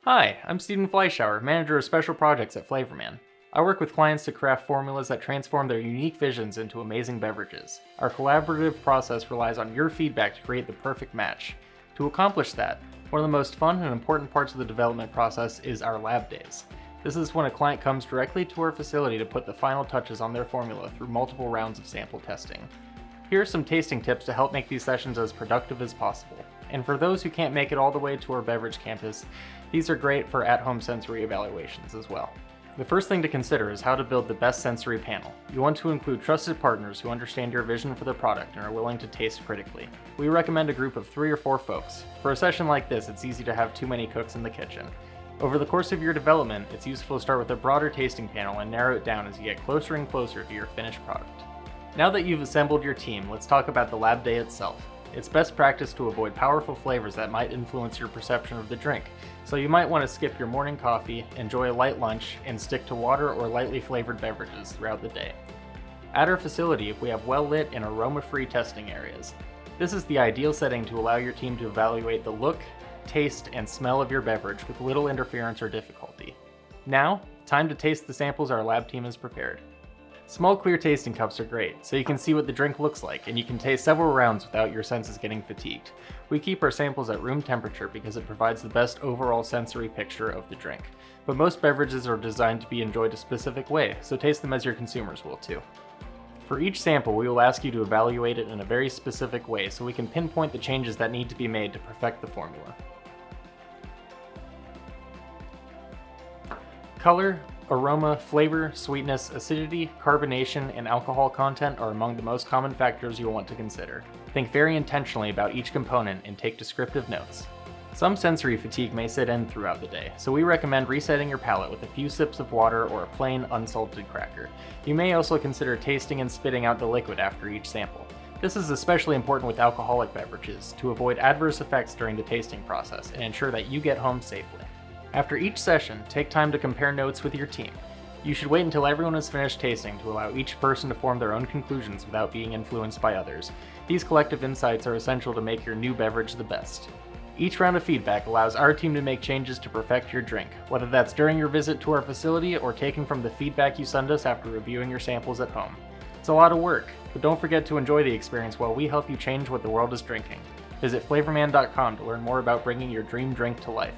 Hi, I'm Stephen Fleischauer, Manager of Special Projects at Flavorman. I work with clients to craft formulas that transform their unique visions into amazing beverages. Our collaborative process relies on your feedback to create the perfect match. To accomplish that, one of the most fun and important parts of the development process is our lab days. This is when a client comes directly to our facility to put the final touches on their formula through multiple rounds of sample testing. Here are some tasting tips to help make these sessions as productive as possible. And for those who can't make it all the way to our Beverage campus, these are great for at-home sensory evaluations as well. The first thing to consider is how to build the best sensory panel. You want to include trusted partners who understand your vision for the product and are willing to taste critically. We recommend a group of 3 or 4 folks. For a session like this, it's easy to have too many cooks in the kitchen. Over the course of your development, it's useful to start with a broader tasting panel and narrow it down as you get closer and closer to your finished product. Now that you've assembled your team, let's talk about the lab day itself. It's best practice to avoid powerful flavors that might influence your perception of the drink, so you might want to skip your morning coffee, enjoy a light lunch, and stick to water or lightly flavored beverages throughout the day. At our facility, we have well-lit and aroma-free testing areas. This is the ideal setting to allow your team to evaluate the look, taste, and smell of your beverage with little interference or difficulty. Now, time to taste the samples our lab team has prepared. Small clear tasting cups are great, so you can see what the drink looks like, and you can taste several rounds without your senses getting fatigued. We keep our samples at room temperature because it provides the best overall sensory picture of the drink. But most beverages are designed to be enjoyed a specific way, so taste them as your consumers will too. For each sample, we will ask you to evaluate it in a very specific way so we can pinpoint the changes that need to be made to perfect the formula. Color, aroma, flavor, sweetness, acidity, carbonation, and alcohol content are among the most common factors you'll want to consider. Think very intentionally about each component and take descriptive notes. Some sensory fatigue may set in throughout the day, so we recommend resetting your palate with a few sips of water or a plain, unsalted cracker. You may also consider tasting and spitting out the liquid after each sample. This is especially important with alcoholic beverages to avoid adverse effects during the tasting process and ensure that you get home safely. After each session, take time to compare notes with your team. You should wait until everyone is finished tasting to allow each person to form their own conclusions without being influenced by others. These collective insights are essential to make your new beverage the best. Each round of feedback allows our team to make changes to perfect your drink, whether that's during your visit to our facility or taken from the feedback you send us after reviewing your samples at home. It's a lot of work, but don't forget to enjoy the experience while we help you change what the world is drinking. Visit flavorman.com to learn more about bringing your dream drink to life.